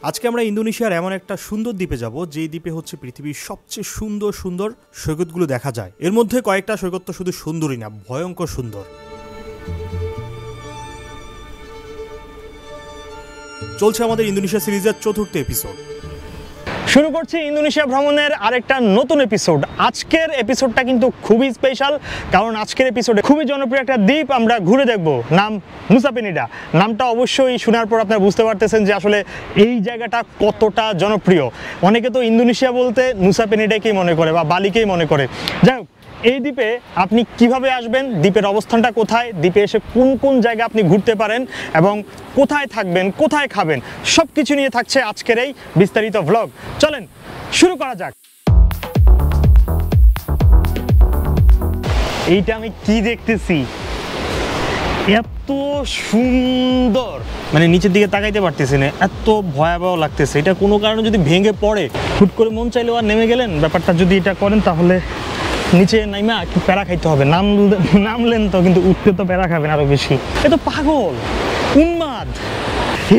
আজকে আমরা ইন্দোনেশিয়ার এমন একটা সুন্দর দ্বীপে যাব যেই দ্বীপে হচ্ছে পৃথিবীর সবচেয়ে সুন্দর সুন্দর সৈকতগুলো দেখা যায়। এর মধ্যে কয়েকটা সৈকত তো শুধু সুন্দরই না, ভয়ঙ্কর সুন্দর। চলছে আমাদের ইন্দোনেশিয়া সিরিজের চতুর্থ এপিসোড। শুরু করছি ইন্দোনেশিয়া ভ্রমণের আরেকটা নতুন এপিসোড। আজকের এপিসোডটা কিন্তু খুবই স্পেশাল, কারণ আজকের এপিসোডে খুবই জনপ্রিয় একটা দ্বীপ আমরা ঘুরে দেখব, নাম নুসা পেনিডা। নামটা অবশ্যই শোনার পর আপনারা বুঝতে পারতেছেন যে আসলে এই জায়গাটা কতটা জনপ্রিয়। অনেকে তো ইন্দোনেশিয়া বলতে নুসা পেনিডাকেই মনে করে বা বালিকেই মনে করে। যাই হোক, এই দ্বীপে আপনি কিভাবে আসবেন, দ্বীপের অবস্থানটা কোথায়, দ্বীপে এসে কোন কোন জায়গা আপনি ঘুরতে পারেন এবং কোথায় থাকবেন, কোথায় খাবেন, সব কিছু নিয়ে থাকছে আজকের এই বিস্তারিত ভ্লগ। চলেন শুরু করা যাক। এইটা আমি কি দেখতেছি, এত সুন্দর, মানে নিচের দিকে তাকাইতে পারতেছি না, এত ভয়াবহ লাগতেছে। এটা কোনো কারণে যদি ভেঙে পড়ে, হুট করে মন চাইলেও আর নেমে গেলেন, ব্যাপারটা যদি এটা করেন তাহলে নিচে নাইমা একটু প্যারা খাইতে হবে। নামলেন তো, কিন্তু উঠতে তো প্যারা খাবেন আরো বেশি। এ তো পাগল, উন্মাদ।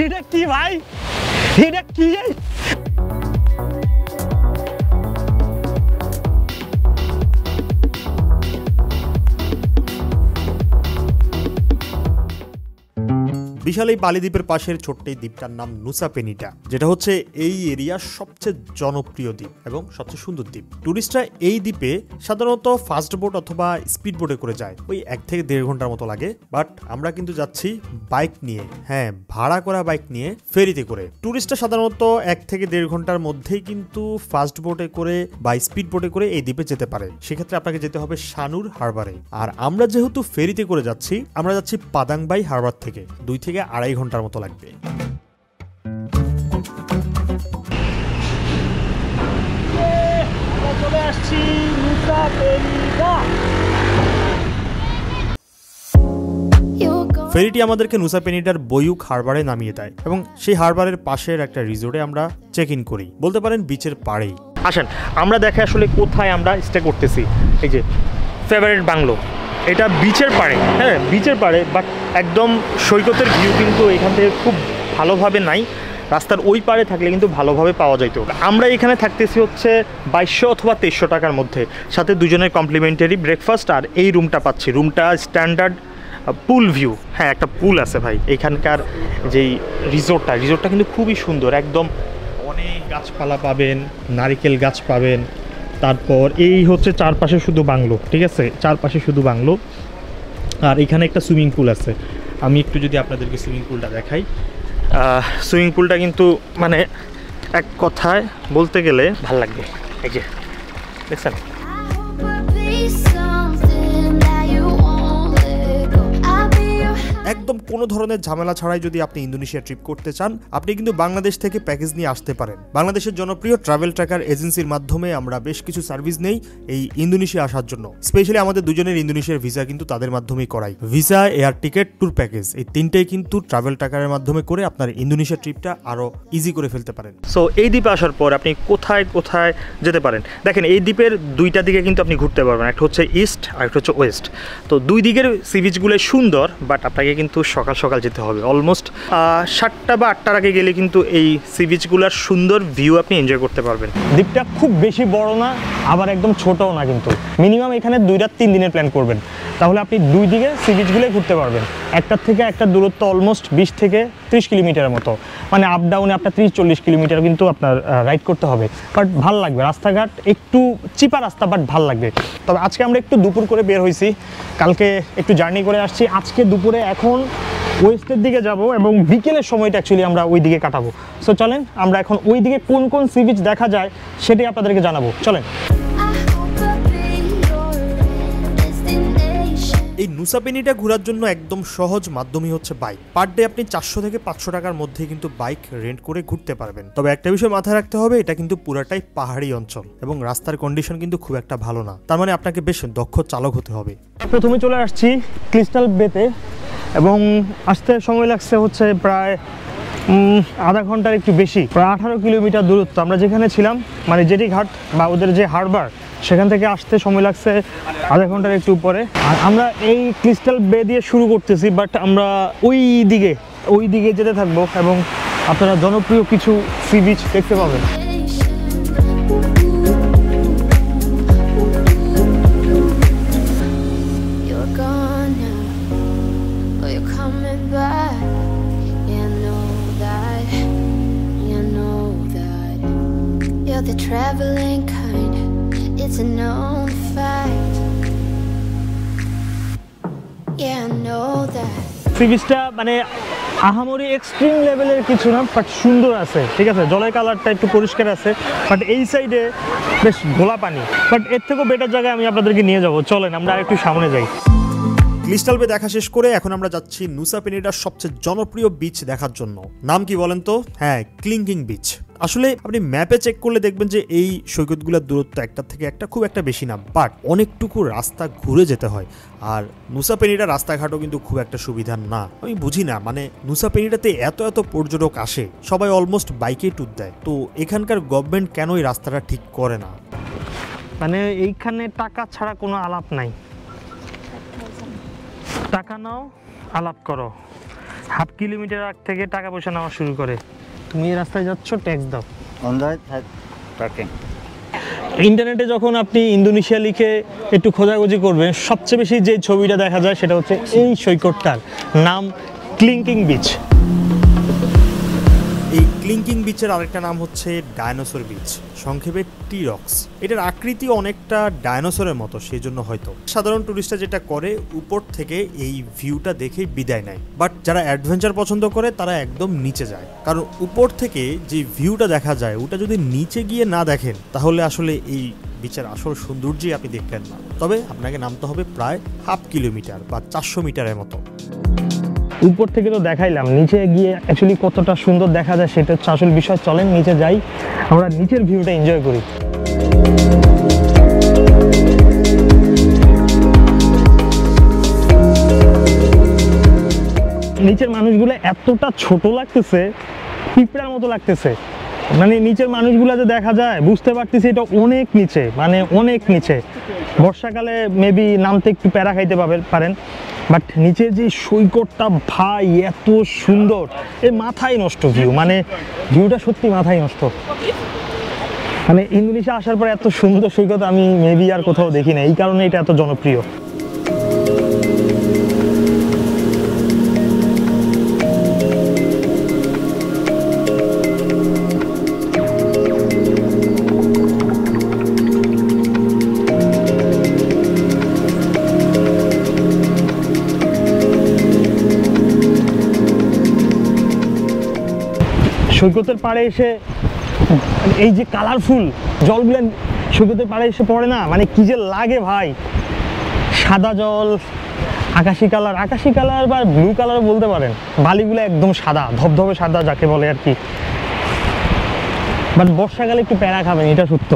এটা কি ভাই, এটা কি? বিশাল এই বালি দ্বীপের পাশের ছোট্ট এই দ্বীপটার নাম নুসা পেনিডা, যেটা হচ্ছে এই এরিয়ার সবচেয়ে জনপ্রিয় দ্বীপ এবং সবচেয়ে সুন্দর দ্বীপ। টুরিস্টরা এই দ্বীপে সাধারণত ফাস্ট বোট অথবা স্পিড বোটে করে যায়, ওই 1 থেকে 1.5 ঘন্টার মতো লাগে। বাট আমরা কিন্তু যাচ্ছি বাইক নিয়ে, হ্যাঁ ভাড়া করা বাইক নিয়ে, ফেরিতে করে। টুরিস্টরা সাধারণত 1 থেকে 1.5 ঘন্টার মধ্যেই কিন্তু ফাস্ট বোটে করে বা স্পিড বোটে করে এই দ্বীপে যেতে পারে। সেক্ষেত্রে আপনাকে যেতে হবে সানুর হারবারে। আর আমরা যেহেতু ফেরিতে করে যাচ্ছি, আমরা যাচ্ছি পাদাংবাই হারবার থেকে 2 থেকে 2.5 ঘন্টার মতো লাগবে। চলে আসছি নুসা পেনিডা। ফেরিটি আমাদেরকে নুসা পেনিডার বয়ুক হারবারে নামিয়ে দেয় এবং সেই হারবারের পাশের একটা রিসোর্টে আমরা চেক ইন করি, বলতে পারেন বিচের পাড়েই। আসেন আমরা দেখে আসলে কোথায় আমরা স্টে করতেছি। এই যে ফেভারিট বাংলো, এটা বিচের পাড়ে, হ্যাঁ বিচের পাড়ে, বাট একদম সৈকতের ভিউ কিন্তু এখান থেকে খুব ভালোভাবে নাই। রাস্তার ওই পাড়ে থাকলে কিন্তু ভালোভাবে পাওয়া যাইতো। আমরা এখানে থাকতেছি হচ্ছে 2200 অথবা 2300 টাকার মধ্যে, সাথে দুজনের কমপ্লিমেন্টারি ব্রেকফাস্ট। আর এই রুমটা পাচ্ছি, রুমটা স্ট্যান্ডার্ড পুল ভিউ, হ্যাঁ একটা পুল আছে ভাই। এখানকার যেই রিসোর্টটা কিন্তু খুবই সুন্দর, একদম অনেক গাছপালা পাবেন, নারিকেল গাছ পাবেন। তারপর এই হচ্ছে চারপাশে শুধু বাংলো, ঠিক আছে, চারপাশে শুধু বাংলো। আর এখানে একটা সুইমিং পুল আছে। আমি একটু যদি আপনাদেরকে সুইমিং পুলটা দেখাই, সুইমিং পুলটা কিন্তু মানে এক কথায় বলতে গেলে ভাল লাগবে। এই যে দেখছেন, একদম কোনো ধরনের ঝামেলা ছাড়াই যদি আপনি ইন্দোনেশিয়া ট্রিপ করতে চান, আপনি কিন্তু বাংলাদেশ থেকে প্যাকেজ নিয়ে আসতে পারেন। বাংলাদেশের জনপ্রিয় ট্রাভেল ট্র্যাকার এজেন্সির মাধ্যমে আমরা বেশ কিছু সার্ভিস নেই এই ইন্দোনেশিয়া আসার জন্য। স্পেশালি আমাদের দুজনের ইন্দোনেশিয়ার ভিসা কিন্তু তাদের মাধ্যমেই করাই। Visa, air ticket, tour package, এই তিনটেই কিন্তু ট্রাভেল ট্র্যাকারের মাধ্যমে করে আপনার ইন্দোনেশিয়া ট্রিপটা আরো ইজি করে ফেলতে পারেন। সো এই দ্বীপে আসার পর আপনি কোথায় কোথায় যেতে পারেন দেখেন। এই দ্বীপের দুইটা দিকে কিন্তু আপনি ঘুরতে পারবেন, একটা হচ্ছে ইস্ট আর একটা হচ্ছে ওয়েস্ট। তো দুই দিকের সি বিচগুলো সুন্দর, বাট আপনাকে কিন্তু সকাল সকাল যেতে হবে। অলমোস্ট 7টা বা 8টার আগে গেলে কিন্তু এই সি বিচগুলোর সুন্দর ভিউ আপনি এনজয় করতে পারবেন। দ্বীপটা খুব বেশি বড় না, আবার একদম ছোটও না, কিন্তু মিনিমাম এখানে 2-3 দিনের প্ল্যান করবেন, তাহলে আপনি দুই দিকে সি বিচগুলোই ঘুরতে পারবেন। একটার থেকে একটা দূরত্ব অলমোস্ট 20 থেকে 30 কিলোমিটারের মতো, মানে আপ ডাউনে আপনার 30-40 কিলোমিটার কিন্তু আপনার রাইড করতে হবে। বাট ভাল লাগবে, রাস্তাঘাট একটু চিপা রাস্তা, বাট ভাল লাগবে। তবে আজকে আমরা একটু দুপুর করে বের হয়েছি, কালকে একটু জার্নি করে আসছি। আজকে দুপুরে এখন ওয়েস্টের দিকে যাব এবং বিকেলের সময়টা অ্যাকচুয়ালি আমরা ওই দিকে কাটাবো। সো চলেন আমরা এখন ওই দিকে কোন কোন সি বিচ দেখা যায় সেটাই আপনাদেরকে জানাবো। চলেন। এই নুসা পেনিডা ঘোরার জন্য একদম সহজ মাধ্যমই হচ্ছে বাইক। পার ডে আপনি 400 থেকে 500 টাকার মধ্যে কিন্তু বাইক রেন্ট করে ঘুরতে পারবেন। তবে একটা বিষয় মাথায় রাখতে হবে, এটা কিন্তু পুরাটাই পাহাড়ি অঞ্চল এবং রাস্তার কন্ডিশন কিন্তু খুব একটা ভালো না, তার মানে আপনাকে বেশ দক্ষ চালক হতে হবে। প্রথমে চলে আসছি ক্রিস্টাল বেতে এবং আসতে সময় লাগছে হচ্ছে প্রায় আধা ঘন্টার একটু বেশি, প্রায় 18 কিলোমিটার দূরত্ব। আমরা যেখানে ছিলাম মানে জেটি ঘাট বা ওদের যে হারবার, সেখান থেকে আসতে সময় লাগছে আধা ঘন্টার একটু উপরে। আর আমরা এই ক্রিস্টাল বে দিয়ে শুরু করতেছি, বাট আমরা ওই দিকে যেতে থাকবো এবং আপনারা জনপ্রিয় কিছু সি বিচ দেখতে পাবেন। The traveling kind, it's a known fact. Yeah, I know that. Sea বিচটা মানে আহামরি এক্সট্রিম লেভেলের কিছু না, বাট সুন্দর আছে, ঠিক আছে। জলের কালারটা একটু পরিষ্কার আছে, বাট এই সাইডে বেশ ঘোলা পানি। বাট এর থেকেও বেটার জায়গায় আমি আপনাদেরকে নিয়ে যাব, চলেন আমরা আরেকটু সামনে যাই। ক্রিস্টাল বে দেখা শেষ করে এখন আমরা যাচ্ছি নুসা পেনিটার সবচেয়ে জনপ্রিয় বিচ দেখার জন্য। নাম কি বলেন তো? হ্যাঁ, ক্লিংকিং বিচ। আসলে আপনি ম্যাপে চেক করলে দেখবেন যে এই সৈকতগুলোর দূরত্ব একটা থেকে একটা খুব একটা বেশি না, বাট অনেকটুকু রাস্তা ঘুরে যেতে হয়। আর নুসা পেনিটা রাস্তাঘাটও কিন্তু খুব একটা সুবিধা না। আমি বুঝি না, মানে নুসা পেনিটাতে এত এত পর্যটক আসে, সবাই অলমোস্ট বাইকে ট্যুর দেয়, তো এখানকার গভর্নমেন্ট কেন এই রাস্তাটা ঠিক করে না? মানে এইখানে টাকা ছাড়া কোনো আলাপ নাই। টাকা নাও, আলাপ করো। হাফ কিলোমিটার আগ থেকে টাকা পয়সা নেওয়া শুরু করে। তুমি এই রাস্তায় যাচ্ছ, ট্যাক্স দাও। ইন্টারনেটে যখন আপনি ইন্দোনেশিয়া লিখে একটু খোঁজাখুঁজি করবেন, সবচেয়ে বেশি যে ছবিটা দেখা যায় সেটা হচ্ছে এই সৈকতটার নাম ক্লিংকিং বিচ। এই ক্লিংকিং বিচের আরেকটা নাম হচ্ছে ডায়নোসর বিচ, সংক্ষেপে টি-রক্স। এটার আকৃতি অনেকটা ডায়নোসরের মতো, সেই জন্য হয়তো সাধারণ টুরিস্টরা যেটা করে উপর থেকে এই ভিউটা দেখেই বিদায় নেয়। বাট যারা অ্যাডভেঞ্চার পছন্দ করে তারা একদম নিচে যায়, কারণ উপর থেকে যে ভিউটা দেখা যায় ওটা যদি নিচে গিয়ে না দেখেন তাহলে আসলে এই বিচের আসল সৌন্দর্যই আপনি দেখলেন না। তবে আপনাকে নামতে হবে প্রায় হাফ কিলোমিটার বা 400 মিটারের মতো। উপর থেকে তো দেখাইলাম, নিচে গিয়ে অ্যাকচুয়ালি কতটা সুন্দর দেখা যায় সেটা হচ্ছে আসল বিষয়। চলেন নিচে যাই, আমরা নিচের ভিউটা এনজয় করি। নিচের মানুষগুলো এতটা ছোট লাগতেছে, পিঁপড়ার মতো লাগতেছে। মানে নিচের মানুষগুলো যে দেখা যায়, বুঝতে পারতেছি এটা অনেক নিচে, মানে অনেক নিচে। বর্ষাকালে মেবি নামতে একটু প্যারা খাইতে পারেন, বাট নিচে যে সৈকতটা ভাই এত সুন্দর, এই মাথায় নষ্ট ভিউ, মানে ভিউটা সত্যি মাথায় নষ্ট। মানে ইন্দোনেশিয়া আসার পর এত সুন্দর সৈকত আমি মেবি আর কোথাও দেখি না, এই কারণে এটা এত জনপ্রিয়। সৈকতের পাড়ে এসে এই যে কালারফুল জলগুলো সৈকতের পাড়ে এসে পড়ে না, মানে কি যে লাগে ভাই। সাদা জল, আকাশি কালার বা ব্লু কালার বলতে পারেন। বালিগুলো একদম সাদা, ধবধবে সাদা যাকে বলে আর কি। বাট বর্ষাকালে একটু প্যারা খাবেন, এটা সত্য।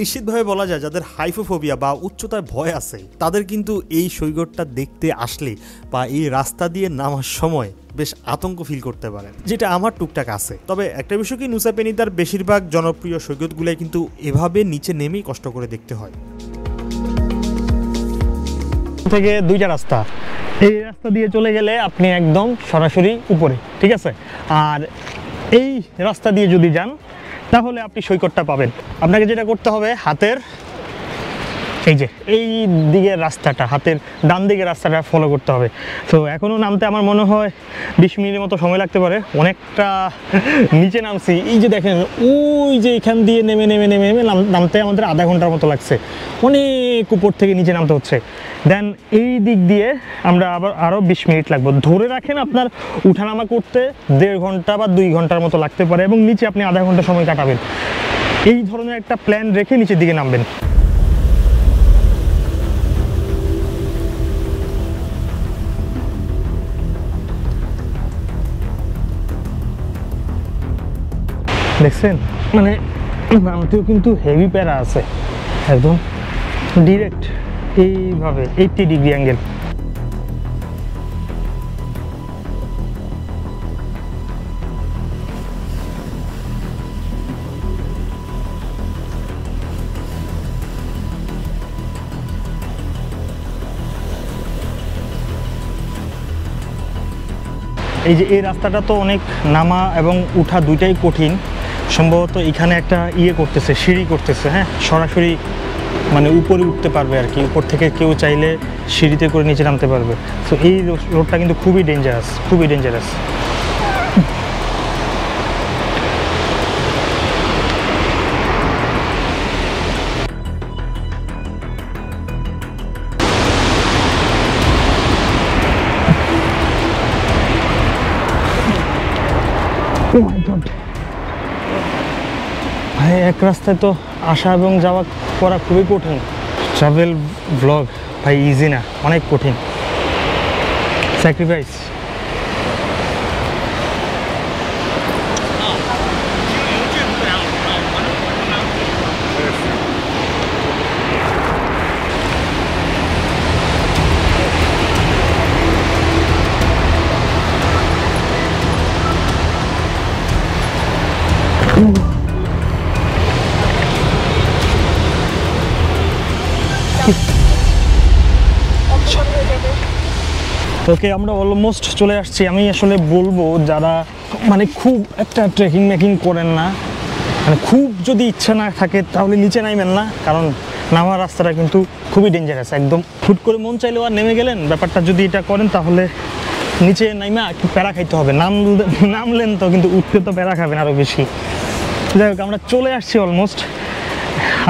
নিশ্চিতভাবে বলা যায় যাদের হাইফোফোবিয়া বা উচ্চতায় ভয় আছে তাদের কিন্তু এই সৈকতটা দেখতে আসলে বা এই রাস্তা দিয়ে নামার সময় বেশ আতঙ্ক ফিল করতে পারেন, যেটা আমার টুকটাক আছে। তবে একটা বিষয় কি, নুসা পেনিটার বেশিরভাগ জনপ্রিয় সৈকতগুলাই কিন্তু এভাবে নিচে নেমেই কষ্ট করে দেখতে হয়। থেকে দুইটা রাস্তা, এই রাস্তা দিয়ে চলে গেলে আপনি একদম সরাসরি উপরে, ঠিক আছে। আর এই রাস্তা দিয়ে যদি যান তাহলে আপনি সৈকতটা পাবেন। আপনাকে যেটা করতে হবে, হাতের এই যে এই দিকের রাস্তাটা, হাতের ডান দিকের রাস্তাটা ফলো করতে হবে। তো এখনও নামতে আমার মনে হয় 20 মিনিটের মতো সময় লাগতে পারে, অনেকটা নিচে নামছি। এই যে দেখেন, ওই যে এখান দিয়ে নেমে নেমে নেমে নেমে নামতে আমাদের আধা ঘন্টার মতো লাগছে, অনেক উপর থেকে নিচে নামতে হচ্ছে। দেন এই দিক দিয়ে আমরা আবার আরও 20 মিনিট লাগবে। ধরে রাখেন আপনার উঠানামা করতে 1.5 ঘন্টা বা 2 ঘন্টার মতো লাগতে পারে, এবং নিচে আপনি আধা ঘন্টা সময় কাটাবেন। এই ধরনের একটা প্ল্যান রেখে নিচের দিকে নামবেন। দেখছেন, মানে নামতেও কিন্তু হেভি প্যারা আছে, একদম ডিরেক্ট এইভাবে 80 ডিগ্রি অ্যাঙ্গেল। এই যে এই রাস্তাটা তো অনেক নামা এবং উঠা দুইটাই কঠিন, সম্ভবত এখানে একটা করতেছে, সিঁড়ি করতেছে, হ্যাঁ সরাসরি মানে উপরে উঠতে পারবে আর কি, উপর থেকে কেউ চাইলে সিঁড়িতে করে নিচে নামতে পারবে। তো এই রোডটা কিন্তু খুবই ডেঞ্জারাস, খুবই ডেঞ্জারাস। ভাই এক রাস্তায় তো আসা এবং যাওয়া করা খুবই কঠিন। ট্রাভেল ব্লগ ভাই ইজি না, অনেক কঠিন, স্যাক্রিফাইস। ওকে, আমরা অলমোস্ট চলে আসছি। আমি আসলে বলবো যারা মানে খুব একটা ট্রেকিং মেকিং করেন না, মানে খুব যদি ইচ্ছা না থাকে তাহলে নিচে নামবেন না, কারণ নামার রাস্তাটা কিন্তু খুবই ডেঞ্জারাস। একদম হুট করে মন চাইলেও আর নেমে গেলেন, ব্যাপারটা যদি এটা করেন তাহলে নিচে নাইমা একটু প্যারা খাইতে হবে। নামলেন তো কিন্তু উঠতে তো প্যারা খাবেন আরও বেশি। যাই হোক, আমরা চলে আসছি অলমোস্ট।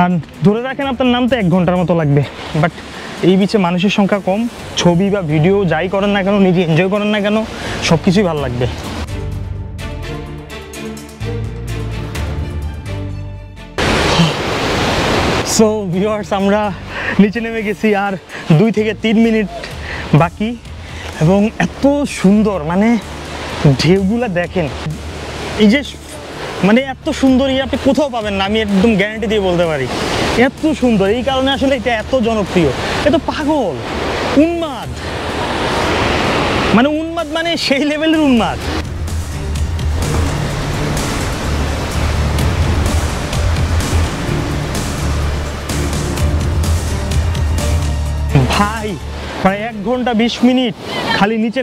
আর ধরে রাখেন আপনার নামতে 1 ঘন্টার মতো লাগবে, বাট এই বিচে মানুষের সংখ্যা কম, ছবি বা ভিডিও যাই করেন না কেন, নিজে এনজয় করেন না কেন, সব কিছুই ভালো লাগবে। সো ভিউয়ার্স, আমরা নিচে নেমে গেছি, আর 2 থেকে 3 মিনিট বাকি, এবং এত সুন্দর, মানে ঢেউগুলা দেখেন, এই যে মানে এত সুন্দর আপনি কোথাও পাবেন না, আমি একদম গ্যারান্টি দিয়ে বলতে পারি। এত সুন্দর, এই কারণে আসলে এটা এত জনপ্রিয়। এত পাগল, উন্মাদ, মানে উন্মাদ, মানে সেই লেভেলের উন্মাদ। ভাই প্রায় 1 ঘন্টা 20 মিনিট খালি নিচে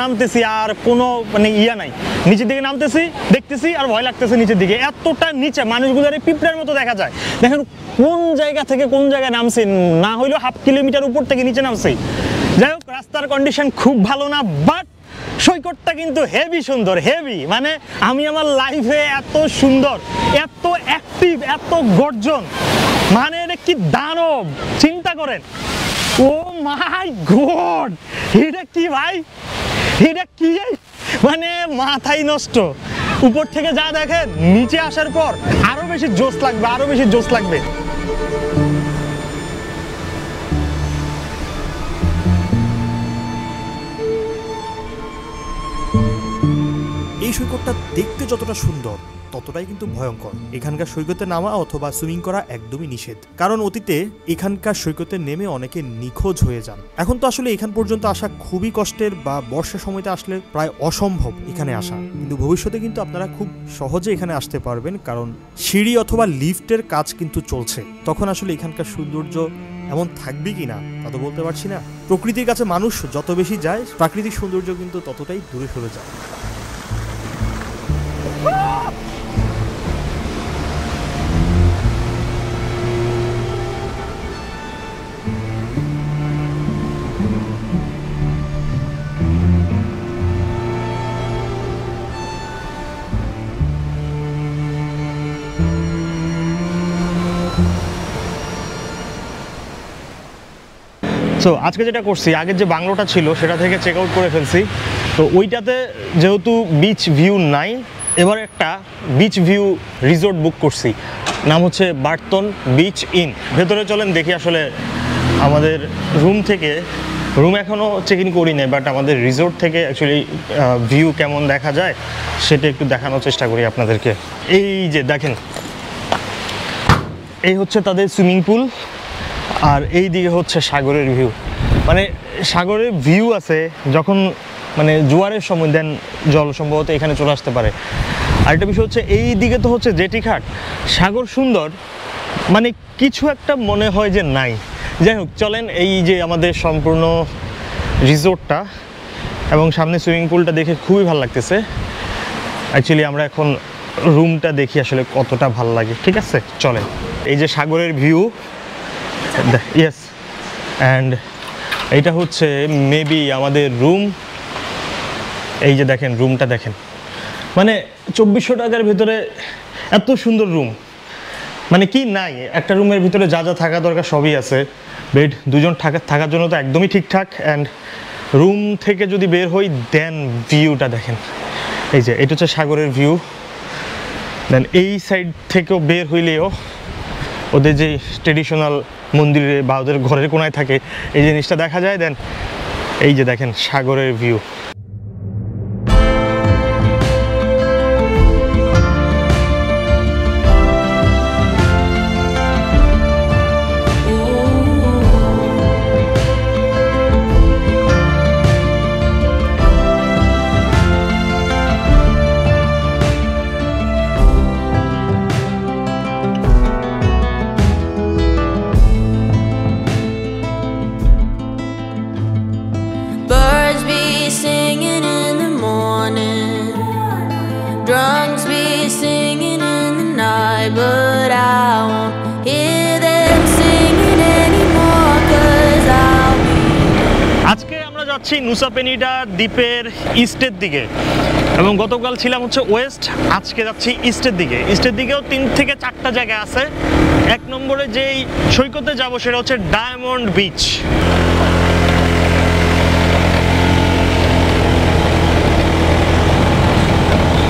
নামতেছি আর কোনো মানে নাই, নিচের দিকে নামতেছি, দেখতেছি আর ভয় লাগতেছে নিচের দিকে। এতটা নিচে মানুষগুলোর পিঁপড়ার মতো দেখা যায়। দেখেন কোন জায়গা থেকে কোন জায়গায় নামছে, না হইলেও 1/2 কিলোমিটার উপর থেকে নিচে নামছে। যাই হোক, রাস্তার কন্ডিশন খুব ভালো না, বাট সৈকতটা কিন্তু হেভি সুন্দর, হেভি। মানে আমি আমার লাইফে এত সুন্দর, এত অ্যাক্টিভ, এত গর্জন, মানে এটা কি দানব, চিন্তা করেন। ও মাই গড, এটা কি ভাই, এটা কি, মানে মাথাই নষ্ট। উপর থেকে যা দেখেন, নিচে আসার পর আরো বেশি জোশ লাগবে, আরো বেশি জোশ লাগবে। এই সৈকতটা দেখতে যতটা সুন্দর ততটাই কিন্তু ভয়ঙ্কর। এখানকার সৈকতে নামা অথবা সুইমিং করা একদমই নিষেধ, কারণ অতীতে এখানকার সৈকতে নেমে অনেকে নিখোঁজ হয়ে যান। এখন তো আসলে এখান পর্যন্ত আসা খুবই কষ্টের, বা বর্ষার সময়তে আসলে প্রায় অসম্ভব এখানে আসা, কিন্তু ভবিষ্যতে কিন্তু আপনারা খুব সহজে এখানে আসতে পারবেন, কারণ সিঁড়ি অথবা লিফটের কাজ কিন্তু চলছে। তখন আসলে এখানকার সৌন্দর্য এমন থাকবে কিনা তা তো বলতে পারছি না। প্রকৃতির কাছে মানুষ যত বেশি যায়, প্রাকৃতিক সৌন্দর্য কিন্তু ততটাই দূরে সরে যায়। সো আজকে যেটা করছি, আগের যে বাংলোটা ছিল সেটা থেকে চেক আউট করে ফেলছি। তো ওইটাতে যেহেতু বিচ ভিউ নাই, এবার একটা বিচ ভিউ রিসোর্ট বুক করছি, নাম হচ্ছে বার্টন বিচ ইন। ভেতরে চলেন দেখি আসলে আমাদের রুম এখনও চেক ইন করি নাই, বাট আমাদের রিসোর্ট থেকে অ্যাকচুয়ালি ভিউ কেমন দেখা যায় সেটা একটু দেখানোর চেষ্টা করি আপনাদেরকে। এই যে দেখেন, এই হচ্ছে তাদের সুইমিং পুল, আর এই দিকে হচ্ছে সাগরের ভিউ। মানে সাগরের ভিউ আছে যখন মানে জোয়ারের সময়, দেন জল সম্ভবত এখানে চলে আসতে পারে। আরেকটা বিষয় হচ্ছে এই দিকে তো হচ্ছে জেটিঘাট, সাগর সুন্দর, মানে কিছু একটা মনে হয় যে নাই। যাই হোক, চলেন এই যে আমাদের সম্পূর্ণ রিসোর্টটা, এবং সামনে সুইমিং পুলটা দেখে খুবই ভালো লাগতেছে। অ্যাকচুয়ালি আমরা এখন রুমটা দেখি আসলে কতটা ভালো লাগে। ঠিক আছে, চলেন। এই যে সাগরের ভিউ, ইয়েস, অ্যান্ড এইটা হচ্ছে মেবি আমাদের রুম। এই যে দেখেন রুমটা দেখেন, মানে 2400 টাকার ভিতরে এত সুন্দর রুম, মানে কি নাই। একটা রুমের ভিতরে যা যা থাকা দরকার সবই আছে। বেড দুজন থাকার জন্য তো একদমই ঠিকঠাক। অ্যান্ড রুম থেকে যদি বের হই দেন ভিউটা দেখেন। এই যে এটা হচ্ছে সাগরের ভিউ। দেন এই সাইড থেকেও বের হইলেও ওদের যে ট্রেডিশনাল মন্দিরে বা ওদের ঘরের কোনায় থাকে এই জিনিসটা দেখা যায়। দেন এই যে দেখেন সাগরের view. Birds be singing in the morning, drums be singing in the night, but I won't hear them singing anymore, 'cause I'll be আজকে আমরা যাচ্ছি নুসা পেনিটা দ্বীপের ইস্টের দিকে এবং গতকাল ছিলাম হচ্ছে ওয়েস্ট, আজকে যাচ্ছি ইস্টের দিকে। ইস্টের দিকেও 3 থেকে 4টা জায়গা আছে। 1 নম্বরে যেই সৈকতে যাব সেটা হচ্ছে ডায়মন্ড বিচ।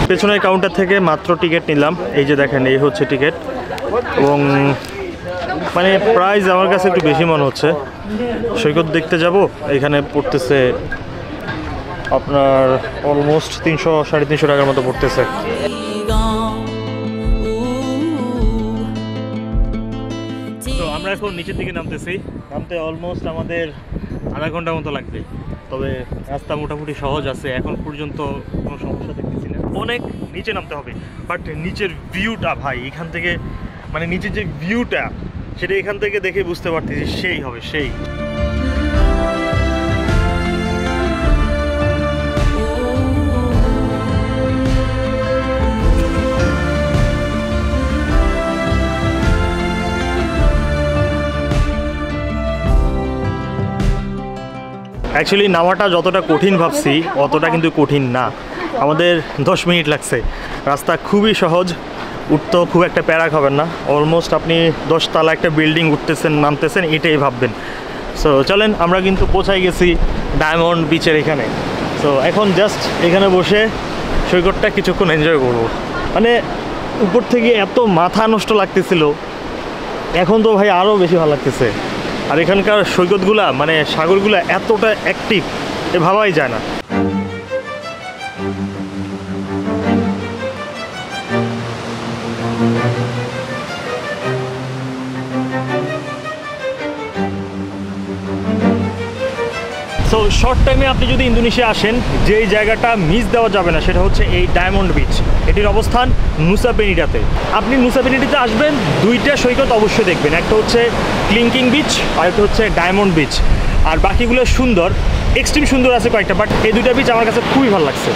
পেছনের কাউন্টার থেকে মাত্র টিকিট নিলাম। এই যে দেখেন এই হচ্ছে টিকিট, এবং মানে প্রাইস আমার কাছে একটু বেশি মনে হচ্ছে। সৈকত দেখতে যাব, এখানে পড়তেছে আপনার অলমোস্ট 300-350 টাকার মতো পড়তেছে। gone. Ooh. তো আমরা এখন নিচের দিকে নামতে অলমোস্ট আমাদের আধা ঘন্টার মতো লাগবে। তবে রাস্তা মোটামুটি সহজ আছে, এখন পর্যন্ত কোনো সমস্যা দেখতেছি না। অনেক নিচে নামতে হবে, বাট নিচের ভিউটা ভাই এখান থেকে, মানে নিচের যে ভিউটা সেটা এখান থেকে দেখে বুঝতে পারতেছি সেই হবে সেই। অ্যাকচুয়ালি নামাটা যতটা কঠিন ভাবছি অতটা কিন্তু কঠিন না। আমাদের 10 মিনিট লাগছে, রাস্তা খুবই সহজ, উঠতেও খুব একটা প্যারা খাবেন না। অলমোস্ট আপনি 10 তলা একটা বিল্ডিং উঠতেছেন নামতেছেন এটাই ভাববেন। সো চলেন, আমরা কিন্তু পৌঁছাই গেছি ডায়মন্ড বিচের এখানে। সো এখন জাস্ট এখানে বসে সৈকতটা কিছুক্ষণ এনজয় করব। মানে উপর থেকে এত মাথা নষ্ট লাগতেছিল, এখন তো ভাই আরও বেশি ভালো লাগতেছে। আর এখানকার সৈকতগুলা মানে সাগরগুলা এতটা অ্যাক্টিভ এ ভাবাই যায় না। সো শর্ট টাইমে আপনি যদি ইন্দোনেশিয়া আসেন, যেই জায়গাটা মিস দেওয়া যাবে না সেটা হচ্ছে এই ডায়মন্ড বিচ। এটির অবস্থান নুসা পেনিটাতে। আপনি নুসা পেনিটাতে আসবেন, 2টা সৈকত অবশ্যই দেখবেন, একটা হচ্ছে ক্লিংকিং বিচ আর একটা হচ্ছে ডায়মন্ড বিচ। আর বাকিগুলো সুন্দর, এক্সট্রিম সুন্দর আছে কয়েকটা, বাট এই 2টা বিচ আমার কাছে খুবই ভালো লাগছে।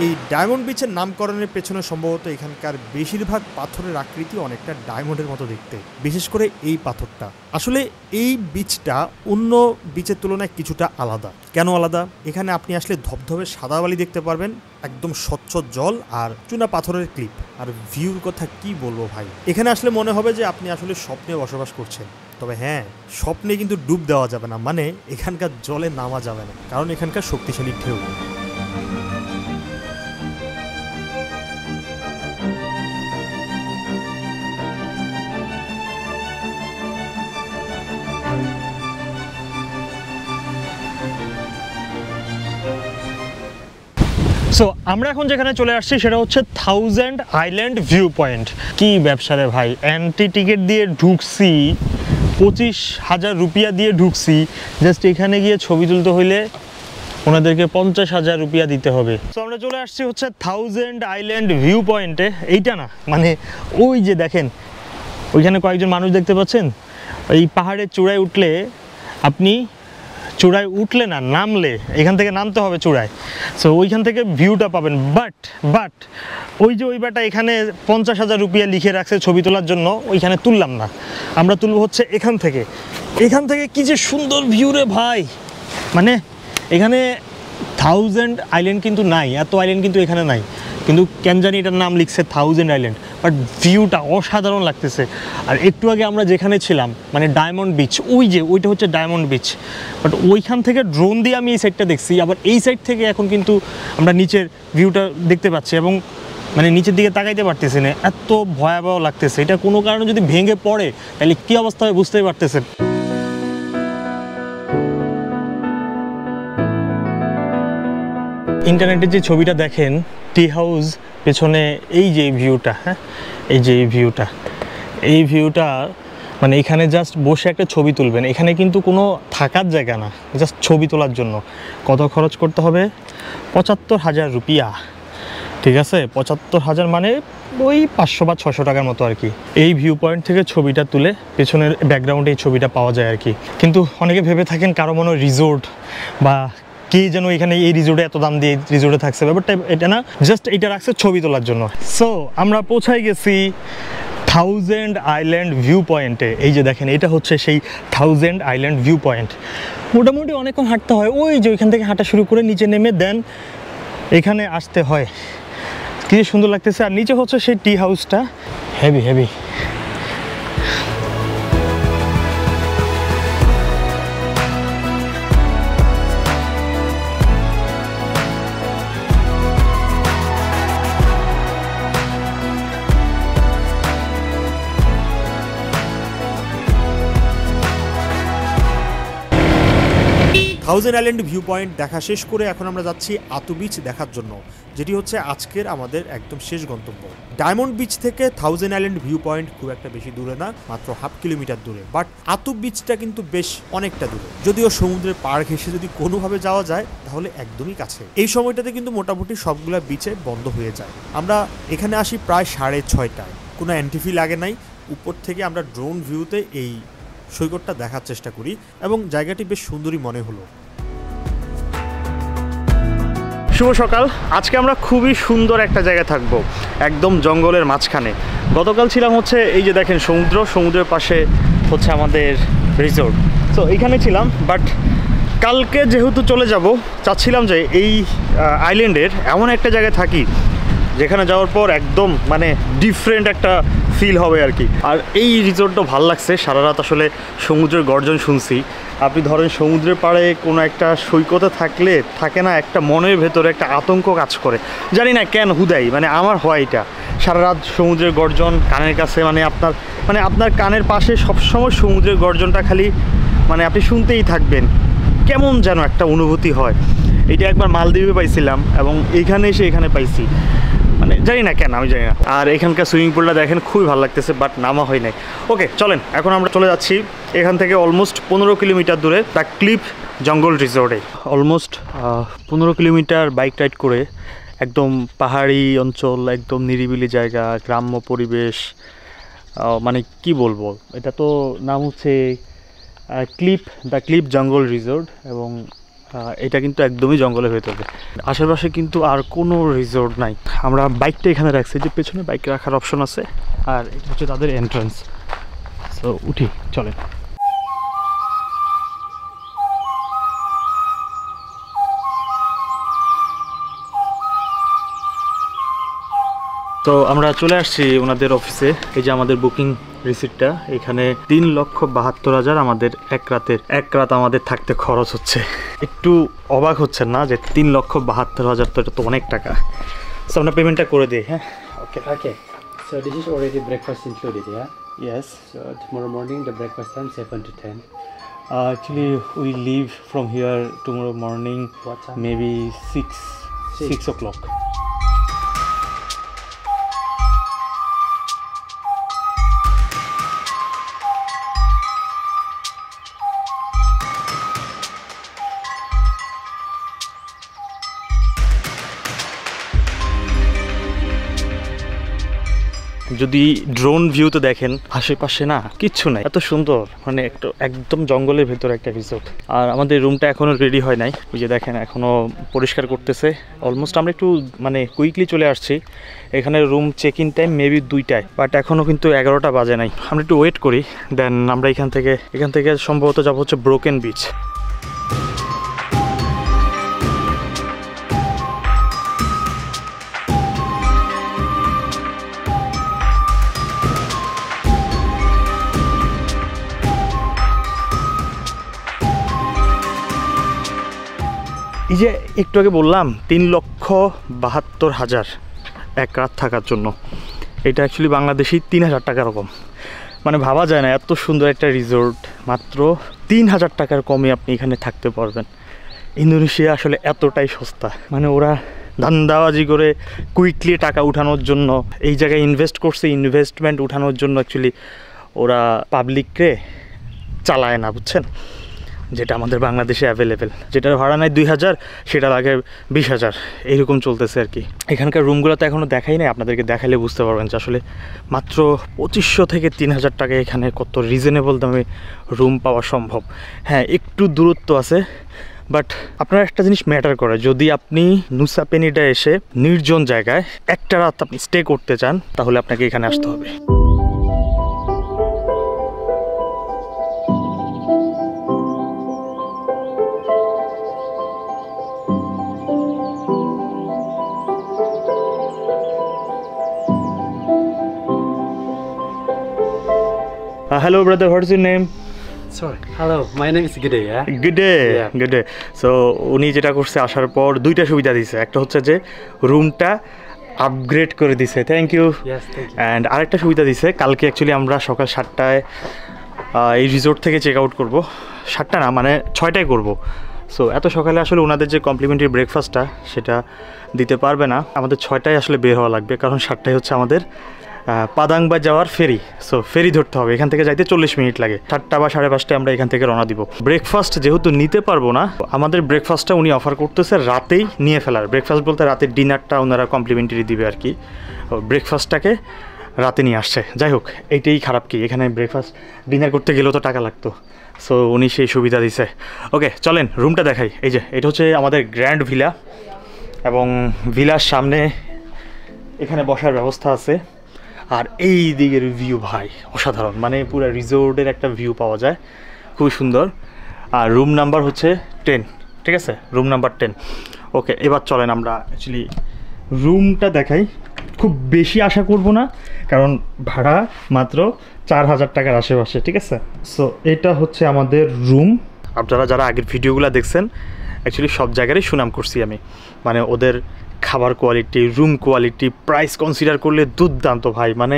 এই ডায়মন্ড বিচের নামকরণের পেছনে সম্ভবত এখানকার বেশিরভাগ পাথরের আকৃতি অনেকটা ডায়মন্ডের মতো দেখতে, বিশেষ করে এই পাথরটা। আসলে এই বিচটা অন্য বিচের তুলনায় কিছুটা আলাদা। কেন আলাদা? এখানে আপনি আসলে ধবধবে সাদা বালি দেখতে পারবেন, একদম স্বচ্ছ জল আর চুনা পাথরের ক্লিপ। আর ভিউর কথা কি বলবো ভাই, এখানে আসলে মনে হবে যে আপনি আসলে স্বপ্নে বসবাস করছেন। তবে হ্যাঁ, স্বপ্নে কিন্তু ডুব দেওয়া যাবে না, মানে এখানকার জলে নামা যাবে না, কারণ এখানকার শক্তিশালী ঢেউ। সো আমরা এখন যেখানে চলে আসছি সেটা হচ্ছে 1000 আইল্যান্ড ভিউ পয়েন্ট। কি ব্যবসা রে ভাই, এন্ট্রি টিকিট দিয়ে ঢুকছি, 25,000 রুপিয়া দিয়ে ঢুকছি, জাস্ট এখানে গিয়ে ছবি তুলতে হইলে ওনাদেরকে 50,000 রুপিয়া দিতে হবে। সো আমরা চলে আসছি হচ্ছে 1000 আইল্যান্ড ভিউ পয়েন্টে। এইটা না, মানে ওই যে দেখেন ওইখানে কয়েকজন মানুষ দেখতে পাচ্ছেন। এই পাহাড়ের চূড়ায় উঠলে আপনি চূড়ায় উঠলে না, নামলে এখান থেকে নামতে হবে চূড়ায়, সো ওইখান থেকে ভিউটা পাবেন। বাট ওই যে ওই বেটা এখানে 50,000 রুপিয়া লিখে রাখছে ছবি তোলার জন্য, ওইখানে তুললাম না, আমরা তুলব হচ্ছে এখান থেকে। এখান থেকে কি যে সুন্দর ভিউ রে ভাই, মানে এখানে 1000 আইল্যান্ড কিন্তু নাই, এত আইল্যান্ড কিন্তু এখানে নাই, কিন্তু কেন জানি এটার নাম লিখছে 1000 আইল্যান্ড, বাট ভিউটা অসাধারণ লাগতেছে। আর একটু আগে আমরা যেখানে ছিলাম মানে ডায়মন্ড বিচ, ওই যে ওইটা হচ্ছে ডায়মন্ড বিচ, বাট ওইখান থেকে ড্রোন দিয়ে আমি এই সাইডটা দেখছি, আবার এই সাইড থেকে এখন কিন্তু আমরা নিচের ভিউটা দেখতে পাচ্ছি এবং মানে নিচের দিকে তাকাইতে পারতেছি না, এত ভয়াবহ লাগতেছে। এটা কোনো কারণে যদি ভেঙে পড়ে তাহলে কী অবস্থা হবে বুঝতেই পারতেছেন। ইন্টারনেটে যে ছবিটা দেখেন টি হাউস পেছনে, এই যে ভিউটা, হ্যাঁ এই যে এই ভিউটা মানে এখানে জাস্ট বসে একটা ছবি তুলবেন, এখানে কিন্তু কোনো থাকার জায়গা না, জাস্ট ছবি তোলার জন্য। কত খরচ করতে হবে? 75,000 রুপিয়া, ঠিক আছে? 75,000 মানে ওই 500 বা 600 টাকার মতো আর কি। এই ভিউ পয়েন্ট থেকে ছবিটা তুলে পেছনের ব্যাকগ্রাউন্ডে এই ছবিটা পাওয়া যায় আর কি। কিন্তু অনেকে ভেবে থাকেন কারো মনে রিসোর্ট বা কে যেন এখানে এই রিসোর্টে এত দাম দিয়ে রিসোর্টে থাকছে, ব্যাপারটা এটা না, জাস্ট এটা রাখছে ছবি তোলার জন্য। সো আমরা পৌঁছাই গেছি 1000 আইল্যান্ড ভিউ পয়েন্টে। এই যে দেখেন এটা হচ্ছে সেই 1000 আইল্যান্ড ভিউ পয়েন্ট। মোটামুটি অনেকক্ষণ হাঁটতে হয়, ওই যে ওইখান থেকে হাঁটা শুরু করে নিচে নেমে দেন এখানে আসতে হয়। কি সুন্দর লাগতেছে। আর নিচে হচ্ছে সেই টি হাউসটা, হেভি। 1000 আইল্যান্ড ভিউ পয়েন্ট দেখা শেষ করে এখন আমরা যাচ্ছি আতু বিচ দেখার জন্য, যেটি হচ্ছে আজকের আমাদের একদম শেষ গন্তব্য। ডায়মন্ড বিচ থেকে 1000 আইল্যান্ড ভিউ পয়েন্ট খুব একটা বেশি দূরে না, মাত্র 1/2 কিলোমিটার দূরে, বাট আতু বিচটা কিন্তু বেশ অনেকটা দূরে। যদিও সমুদ্রের পাড় ঘেঁষে যদি কোনোভাবে যাওয়া যায় তাহলে একদমই কাছে। এই সময়টাতে কিন্তু মোটামুটি সবগুলা বিচে বন্ধ হয়ে যায়। আমরা এখানে আসি প্রায় 6:30টায়, কোনো এন্ট্রি ফি লাগে নাই। উপর থেকে আমরা ড্রোন ভিউতে এই সৈকতটা দেখার চেষ্টা করি এবং জায়গাটি বেশ সুন্দরই মনে হলো। শুভ সকাল। আজকে আমরা খুবই সুন্দর একটা জায়গায় থাকবো, একদম জঙ্গলের মাঝখানে। গতকাল ছিলাম হচ্ছে এই যে দেখেন সমুদ্রের পাশে হচ্ছে আমাদের রিসোর্ট, তো এইখানে ছিলাম। বাট কালকে যেহেতু চলে যাব, চাচ্ছিলাম যে এই আইল্যান্ডের এমন একটা জায়গায় থাকি যেখানে যাওয়ার পর একদম মানে ডিফারেন্ট একটা ফিল হবে আর কি। আর এই রিসোর্টটা ভালো লাগছে, সারা রাত আসলে সমুদ্রের গর্জন শুনছি। আপনি ধরেন সমুদ্রের পাড়ে কোনো একটা সৈকতে থাকলে থাকে না একটা মনের ভেতরে একটা আতঙ্ক কাজ করে, জানি না কেন হুদাই, মানে আমার হয় এটা। সারা রাত সমুদ্রের গর্জন কানের কাছে, মানে আপনার কানের পাশে সবসময় সমুদ্রের গর্জনটা খালি মানে আপনি শুনতেই থাকবেন, কেমন যেন একটা অনুভূতি হয়। এটা একবার মালদ্বীপে পাইছিলাম এবং এইখানে এসে এখানে পাইছি, মানে জানি না কেন, আমি জানি না। আর এখানকার সুইমিং পুলটা দেখেন খুবই ভালো লাগতেছে, বাট নামা হয় নাই। ওকে চলেন, এখন আমরা চলে যাচ্ছি এখান থেকে অলমোস্ট 15 কিলোমিটার দূরে দ্য ক্লিফ জঙ্গল রিসোর্টে। অলমোস্ট 15 কিলোমিটার বাইক রাইড করে একদম পাহাড়ি অঞ্চল, একদম নিরিবিলি জায়গা, গ্রাম্য পরিবেশ, মানে কি বলবো, এটা তো নাম হচ্ছে দ্য ক্লিফ জঙ্গল রিসোর্ট এবং এটা কিন্তু একদমই জঙ্গলের ভেতরে। আশেপাশে কিন্তু আর কোনো রিসোর্ট নাই। আমরা বাইকটা এখানে রাখছি, যে পেছনে বাইক রাখার অপশন আছে, আর এটা হচ্ছে তাদের এন্ট্রান্স। সো উঠি, চলেন। তো আমরা চলে আসছি ওনাদের অফিসে। এই যে আমাদের বুকিং রিসিপ্টটা, এখানে 3,72,000 আমাদের এক রাত আমাদের থাকতে খরচ হচ্ছে। একটু অবাক হচ্ছেন না যে 3,72,000, তো এটা তো অনেক টাকা। সো আমরা পেমেন্টটা করে দিই। হ্যাঁ, ওকে। So this is already breakfast included, yeah? Yes. So tomorrow morning the breakfast time 7 to 10. Actually we leave from here tomorrow morning. What time? Maybe 6 o'clock. যদি ড্রোন ভিউতে দেখেন আশেপাশে না কিচ্ছু নাই, এত সুন্দর, মানে একদম জঙ্গলের ভেতরে একটা রিসোর্ট। আর আমাদের রুমটা এখনো রেডি হয় নাই, ওই যে দেখেন এখনো পরিষ্কার করতেছে। অলমোস্ট আমরা একটু মানে কুইকলি চলে আসছি। এখানে room check in time maybe 2টায়, বাট এখনো কিন্তু 11টা বাজে নাই। আমরা একটু ওয়েট করি, দেন আমরা এখান থেকে সম্ভবত যাবো হচ্ছে ব্রোকেন বিচ। এই যে একটু আগে বললাম 3,72,000 এক রাত থাকার জন্য, এটা অ্যাকচুয়ালি বাংলাদেশি 3,000 টাকা রকম। মানে ভাবা যায় না এত সুন্দর একটা রিসোর্ট মাত্র 3,000 টাকার কমে আপনি এখানে থাকতে পারবেন। ইন্দোনেশিয়া আসলে এতটাই সস্তা, মানে ওরা ধান্দাবাজি করে কুইকলি টাকা উঠানোর জন্য এই জায়গায় ইনভেস্ট করছে, ইনভেস্টমেন্ট উঠানোর জন্য অ্যাকচুয়ালি ওরা পাবলিককে চালায় না, বুঝছেন? যেটা আমাদের বাংলাদেশে অ্যাভেলেবেল, যেটার ভাড়া নেয় 2,000 সেটা লাগে 20,000, এইরকম চলতেছে আর কি। এখানকার রুমগুলো তো এখনও দেখাই নাই, আপনাদেরকে দেখাইলে বুঝতে পারবেন যে আসলে মাত্র 2,500 থেকে 3,000 টাকা এখানে কত রিজনেবল দামে রুম পাওয়া সম্ভব। হ্যাঁ, একটু দূরত্ব আছে, বাট আপনার একটা জিনিস ম্যাটার করে, যদি আপনি নুসা পেনিডা এসে নির্জন জায়গায় একটা রাত আপনি স্টে করতে চান তাহলে আপনাকে এখানে আসতে হবে। Hello brother, what's your name? Sorry. Hello, my name is Gide. Yeah. Good day, Yeah. good day. So উনি যেটা করছে আসার পর 2টা সুবিধা দিছে, একটা হচ্ছে যে রুমটা আপগ্রেড করে দিছে, thank you. Yes, thank you. And আরেকটা সুবিধা দিছে, কালকে অ্যাকচুয়ালি আমরা সকাল 7টায় এই রিসোর্ট থেকে চেক আউট করবো। 7টা না, মানে 6টায় করবো। সো এত সকালে আসলে ওনাদের যে কমপ্লিমেন্টারি ব্রেকফাস্টটা সেটা দিতে পারবে না, আমাদের 6টায় আসলে বের হওয়া লাগবে, কারণ 7টায় হচ্ছে আমাদের পাদাংবা যাওয়ার ফেরি। সো ফেরি ধরতে হবে, এখান থেকে যাইতে 40 মিনিট লাগে। 7টা বা 5:30টায় আমরা এখান থেকে রওনা দিব। ব্রেকফাস্ট যেহেতু নিতে পারবো না, আমাদের ব্রেকফাস্টটা উনি অফার করতেছে রাতেই নিয়ে ফেলার। ব্রেকফাস্ট বলতে রাতের ডিনারটা ওনারা কমপ্লিমেন্টারি দিবে আর কি, ব্রেকফাস্টটাকে রাতে নিয়ে আসছে। যাই হোক, এইটাই খারাপ কি, এখানে ব্রেকফাস্ট ডিনার করতে গেলেও তো টাকা লাগতো। সো উনি সেই সুবিধা দিছে। ওকে, চলেন রুমটা দেখাই। এই যে এটা হচ্ছে আমাদের গ্র্যান্ড ভিলা, এবং ভিলার সামনে এখানে বসার ব্যবস্থা আছে। আর এই দিকের ভিউ ভাই অসাধারণ, মানে পুরো রিসোর্টের একটা ভিউ পাওয়া যায়, খুবই সুন্দর। আর রুম নাম্বার হচ্ছে 10, ঠিক আছে, রুম নাম্বার 10। ওকে, এবার চলেন আমরা অ্যাকচুয়ালি রুমটা দেখাই। খুব বেশি আশা করব না, কারণ ভাড়া মাত্র 4,000 টাকার আশেপাশে, ঠিক আছে। সো এটা হচ্ছে আমাদের রুম। আপনারা যারা আগের ভিডিওগুলো দেখছেন, অ্যাকচুয়ালি সব জায়গারই সুনাম করছি আমি, মানে ওদের খাবার quality, room quality, price consider করলে দুর্দান্ত ভাই। মানে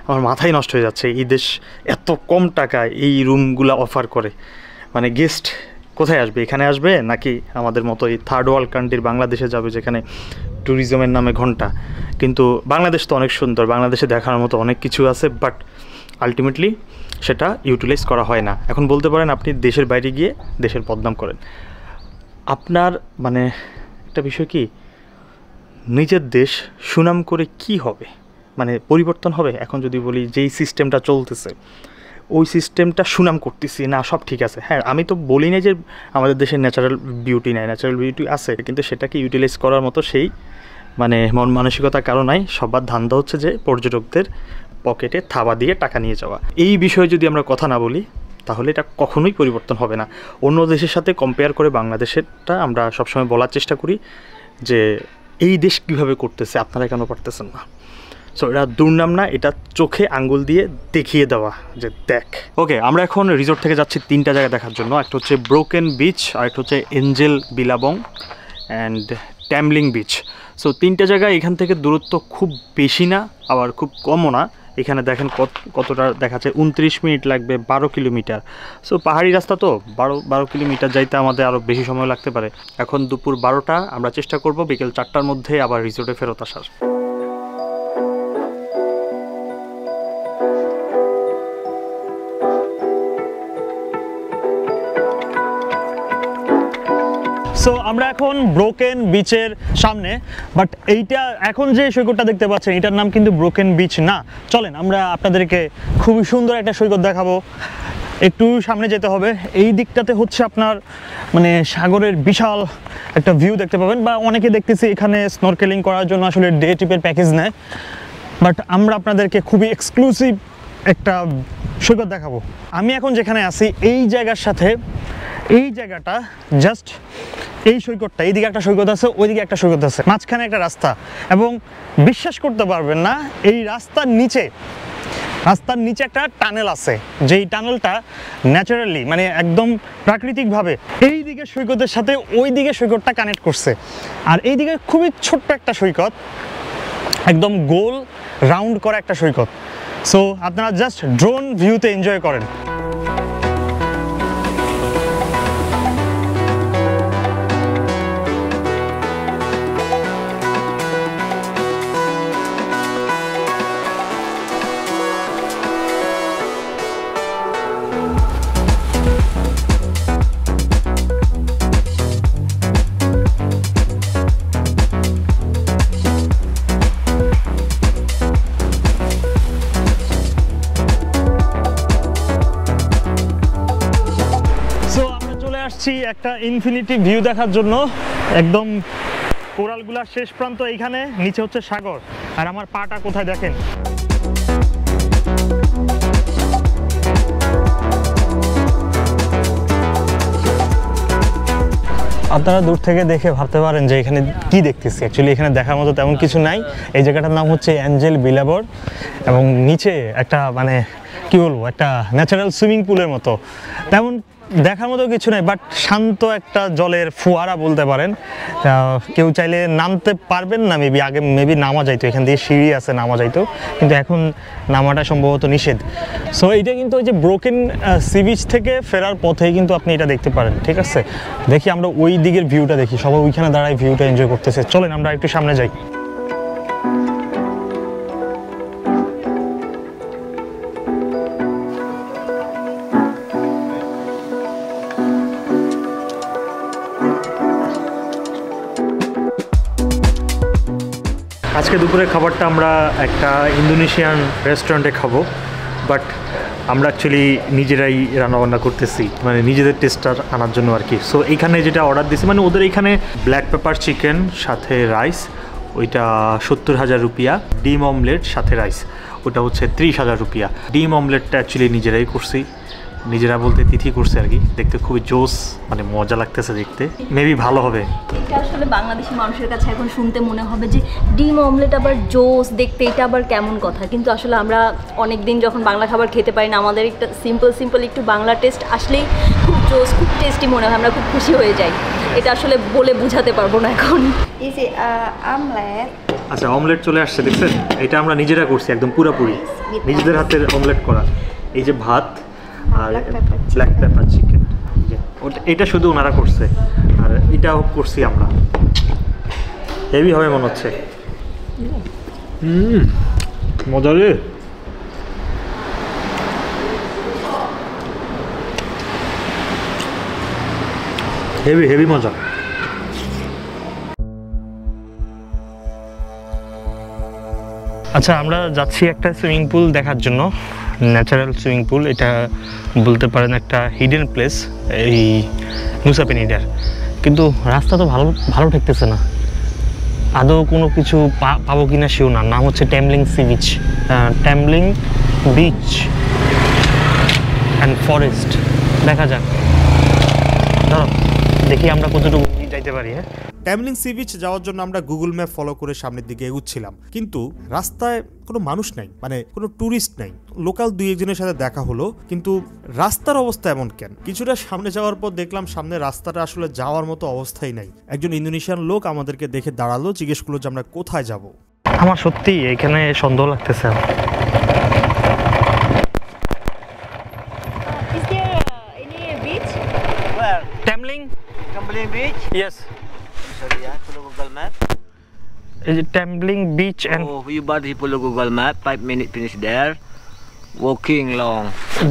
আমার মাথাই নষ্ট হয়ে যাচ্ছে, এই দেশ এত কম টাকায় এই রুমগুলো অফার করে। মানে গেস্ট কোথায় আসবে, এখানে আসবে নাকি আমাদের মতো এই থার্ড ওয়ার্ল্ড কান্ট্রির বাংলাদেশে যাবে, যেখানে ট্যুরিজমের নামে ঘন্টা। কিন্তু বাংলাদেশ তো অনেক সুন্দর, বাংলাদেশে দেখার মতো অনেক কিছু আছে, বাট আলটিমেটলি সেটা ইউটিলাইজ করা হয় না। এখন বলতে পারেন আপনি দেশের বাইরে গিয়ে দেশের বদনাম করেন। আপনার মানে একটা বিষয় কি, নিজের দেশ সুনাম করে কি হবে, মানে পরিবর্তন হবে? এখন যদি বলি যেই সিস্টেমটা চলতেছে ওই সিস্টেমটা সুনাম করতেছি না, সব ঠিক আছে। হ্যাঁ, আমি তো বলি না যে আমাদের দেশের ন্যাচারাল বিউটি নাই, ন্যাচারাল বিউটি আছে, কিন্তু সেটাকে ইউটিলাইজ করার মতো সেই মানে মন মানসিকতার কারণ নাই। সবার ধান্দা হচ্ছে যে পর্যটকদের পকেটে থাবা দিয়ে টাকা নিয়ে যাওয়া। এই বিষয়ে যদি আমরা কথা না বলি তাহলে এটা কখনোই পরিবর্তন হবে না। অন্য দেশের সাথে কম্পেয়ার করে বাংলাদেশেরটা আমরা সবসময় বলার চেষ্টা করি যে এই দেশ কীভাবে করতেছে, আপনারা কেন পারতেছেন না। সো এটা দুর্নাম না, এটা চোখে আঙ্গুল দিয়ে দেখিয়ে দেওয়া যে দেখ। ওকে, আমরা এখন রিসোর্ট থেকে যাচ্ছি 3টা জায়গা দেখার জন্য। একটা হচ্ছে ব্রোকেন বিচ, আর একটা হচ্ছে এঞ্জেল বিলাবং অ্যান্ড ট্যামলিং বিচ। সো 3টা জায়গা এখান থেকে দূরত্ব খুব বেশি না, আবার খুব কমও না। এখানে দেখেন কতটা দেখাচ্ছে, 29 মিনিট লাগবে, 12 কিলোমিটার। সো পাহাড়ি রাস্তা তো 12 কিলোমিটার যাইতে আমাদের আরও বেশি সময় লাগতে পারে। এখন দুপুর 12টা, আমরা চেষ্টা করব বিকেল 4টার মধ্যে আবার রিসোর্টে ফেরত আসার। সো সো আমরা এখন ব্রোকেন বিচের সামনে, বাট এইটা এখন যে সৈকতটা দেখতে পাচ্ছেন এটার নাম কিন্তু ব্রোকেন বিচ না। চলেন আমরা আপনাদেরকে খুবই সুন্দর একটা সৈকত দেখাবো। একটু সামনে যেতে হবে, এই দিকটাতে হচ্ছে আপনার মানে সাগরের বিশাল একটা ভিউ দেখতে পাবেন, বা অনেকে দেখতেছি এখানে স্নরকেলিং করার জন্য আসলে ডে ট্রিপের প্যাকেজ নেয়, বাট আমরা আপনাদেরকে খুবই এক্সক্লুসিভ একটা সৈকত দেখাবো। আমি এখন যেখানে আছি এই জায়গার সাথে এই জায়গাটা জাস্ট এই সৈকতটা, এইদিকে একটা সৈকত আছে, ওইদিকে একটা সৈকত আছে, মাঝখানে একটা রাস্তা, এবং বিশ্বাস করতে পারবেন না এই রাস্তার নিচে একটা টানেল আছে, যেই টানেলটা ন্যাচারালি মানে একদম প্রাকৃতিকভাবে এই দিকে সৈকতের সাথে ওই দিকে সৈকতটা কানেক্ট করছে। আর এই দিকে খুবই ছোট্ট একটা সৈকত, একদম গোল রাউন্ড করা একটা সৈকত। সো আপনারা জাস্ট ড্রোন ভিউতে এনজয় করেন। একটা ইনফিনিটি ভিউ দেখার জন্য, একদম কোরালগুলার শেষ প্রান্ত এইখানে, নিচে হচ্ছে সাগর, আর আমার পাটা কোথায় দেখেন। আপনারা দূর থেকে দেখে ভাবতে পারেন যে এখানে কি দেখতেছি, অ্যাকচুয়ালি এখানে দেখার মতো তেমন কিছু নাই। এই জায়গাটার নাম হচ্ছে অ্যাঞ্জেল বিলাবর, এবং নিচে একটা মানে কি বলবো একটা ন্যাচারাল সুইমিং পুলের মতো, তেমন দেখার মতো কিছু নাই, বাট শান্ত একটা জলের ফোয়ারা বলতে পারেন। কেউ চাইলে নামতে পারবেন না, আগে মেবি নামা যাইতো, এখান দিয়ে সিঁড়ি আছে নামা যাইতো, কিন্তু এখন নামাটা সম্ভবত নিষেধ। সো এইটা কিন্তু ওই যে ব্রোকেন সি বিচ থেকে ফেরার পথেই কিন্তু আপনি এটা দেখতে পারেন, ঠিক আছে। দেখি আমরা ওই দিকের ভিউটা দেখি, সবাই ওইখানে দাঁড়ায় ভিউটা এনজয় করতেছে। চলেন আমরা একটু সামনে যাই। আজকে দুপুরের খাবারটা আমরা একটা ইন্দোনেশিয়ান রেস্টুরেন্টে খাবো, বাট আমরা অ্যাকচুয়ালি নিজেরাই রান্নাবান্না করতেছি, মানে নিজেদের টেস্টটা আনার জন্য আর কি। সো এইখানে যেটা অর্ডার দিয়েছি, মানে ওদের এইখানে ব্ল্যাক পেপার চিকেন সাথে রাইস, ওইটা 70,000 রুপিয়া, ডিম অমলেট সাথে রাইস, ওটা হচ্ছে 30,000 রুপিয়া। ডিম অমলেটটা অ্যাকচুয়ালি নিজেরাই করছি, নিজেরা বলতে তিথি করছে আর কি। দেখতে খুবই জোস, মানে মজা লাগতেছে দেখতে, মেবি ভালো হবে। এটা আসলে বাংলাদেশি মানুষের কাছে এখন শুনতে মনে হবে যে ডিম অমলেট আবার জোস দেখতে, এটা আবার কেমন কথা, কিন্তু আসলে আমরা অনেক দিন যখন বাংলা খাবার খেতে পারি না, আমাদের একটা সিম্পল একটু বাংলা টেস্ট আসলেই খুব জোস, খুব টেস্টি মনে হয়, আমরা খুব খুশি হয়ে যাই। এটা আসলে বলে বুঝাতে পারবো না এখন। অমলেট, আচ্ছা অমলেট চলে আসছে দেখছেন, এটা আমরা নিজেরা করছি একদম পুরোপুরি নিজেদের হাতের অমলেট করা। এই যে ভাত আর ব্ল্যাক পেপার চিকেন, এটা শুধু ওনারা করছে, আর এটাও করছি আমরা। হেভি হবে মনে হচ্ছে, মজা রে। হেভি মজা। আচ্ছা আমরা যাচ্ছি একটা সুইমিং পুল দেখার জন্য, ন্যাচারাল সুইমিং পুল, এটা বলতে পারেন একটা হিডেন প্লেস এই নুসা পেনিটার, কিন্তু রাস্তা তো ভালো ঠেকতেছে না, আদৌ কোনো কিছু পাবো কিনা সেও না। নাম হচ্ছে Tamling sea beach, Tamling beach and forest. দেখা যাক, ধরো দেখি আমরা কতটুকু যাইতে পারি। হ্যাঁ, ট্যামলিং সি বিচ যাওয়ার জন্য আমরা গুগল ম্যাপ ফলো করে সামনের দিকে এগুচ্ছিলাম, কিন্তু রাস্তায় কোনো মানুষ নাই, মানে কোনো ট্যুরিস্ট নাই। লোকাল 2-1 সাথে দেখা হলো, কিন্তু রাস্তার অবস্থা এমন কেন? কিছুটা সামনে যাওয়ার পর দেখলাম সামনে রাস্তাটা আসলে যাওয়ার মতো অবস্থাই নাই। একজন ইন্দোনেশিয়ান লোক আমাদেরকে দেখে দাঁড়ালো, জিজ্ঞেস করলো যে আমরা কোথায় যাব। আমার সত্যি এখানে সন্দেহ লাগতেছে। Tumbling Beach? Yes. Sorry, follow Google Map. Is it Tumbling Beach and You body follow Google Map, 5 minutes finish there. Walking long.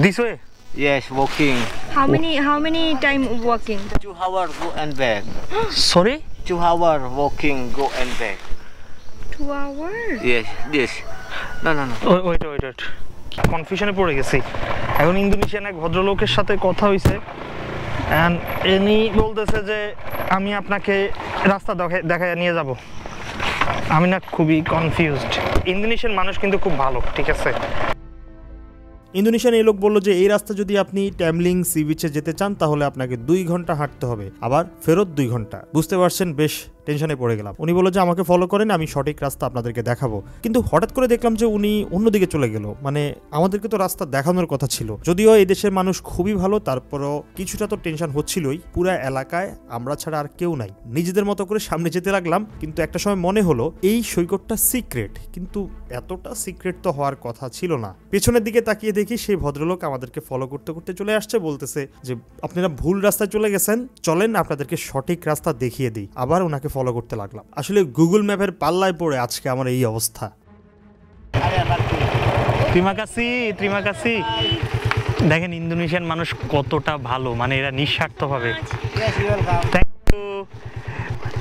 this way? Yes, walking. How many time walking? 2 hours go and back. Sorry 2 hours walking go and back. 2 hours. Yes, this. No. Wait কনফিউশনে পড়ে গেছি। এখন Indonesian এক ভদ্রলোকের সাথে কথা হয়েছে and any বলতেছে যে আমি আপনাকে রাস্তা দেখায় নিয়ে যাব। আমি না খুবই কনফিউজড। ইন্দোনেশিয়ান মানুষ কিন্তু খুব ভালো, ঠিক আছে। ইন্দোনেশিয়ান এই লোক বললো যে এই রাস্তা যদি আপনি ট্যামলিং সি বিচে যেতে চান তাহলে আপনাকে 2 ঘন্টা হাঁটতে হবে, আবার ফেরত 2 ঘন্টা। বুঝতে পারছেন, বেশ টেনশনে পড়ে গেলাম। উনি বললো যে আমাকে ফলো করেন, আমি সঠিক রাস্তা আপনাদেরকে দেখাবো। কিন্তু হঠাৎ করে দেখলাম যে উনি অন্যদিকে চলে গেল। মানে আমাদেরকে তো রাস্তা দেখানোর কথা ছিল। যদিও এই দেশের মানুষ খুবই ভালো, তারপরও কিছুটা তো টেনশন হচ্ছিলই। পুরা এলাকায় আমরা ছাড়া আর কেউ নাই। নিজেদের মতো করে সামনে যেতে লাগলাম, কিন্তু একটা সময় মনে হলো এই সৈকতটা সিক্রেট, কিন্তু এতটা সিক্রেট তো হওয়ার কথা ছিল না। পেছনের দিকে তাকিয়ে দেখি সেই ভদ্রলোক আমাদেরকে ফলো করতে করতে চলে আসছে, বলতেছে যে আপনারা ভুল রাস্তায় চলে গেছেন, চলেন আপনাদেরকে সঠিক রাস্তা দেখিয়ে দিই। আবার ওনাকে ফলো করতে লাগলাম। আসলে গুগল ম্যাপের পাল্লায় পড়ে আজকে আমার এই অবস্থা। ত্রিমা কাসি দেখেন ইন্দোনেশিয়ান মানুষ কতটা ভালো, মানে এরা নিঃস্বার্থভাবে। Thank you.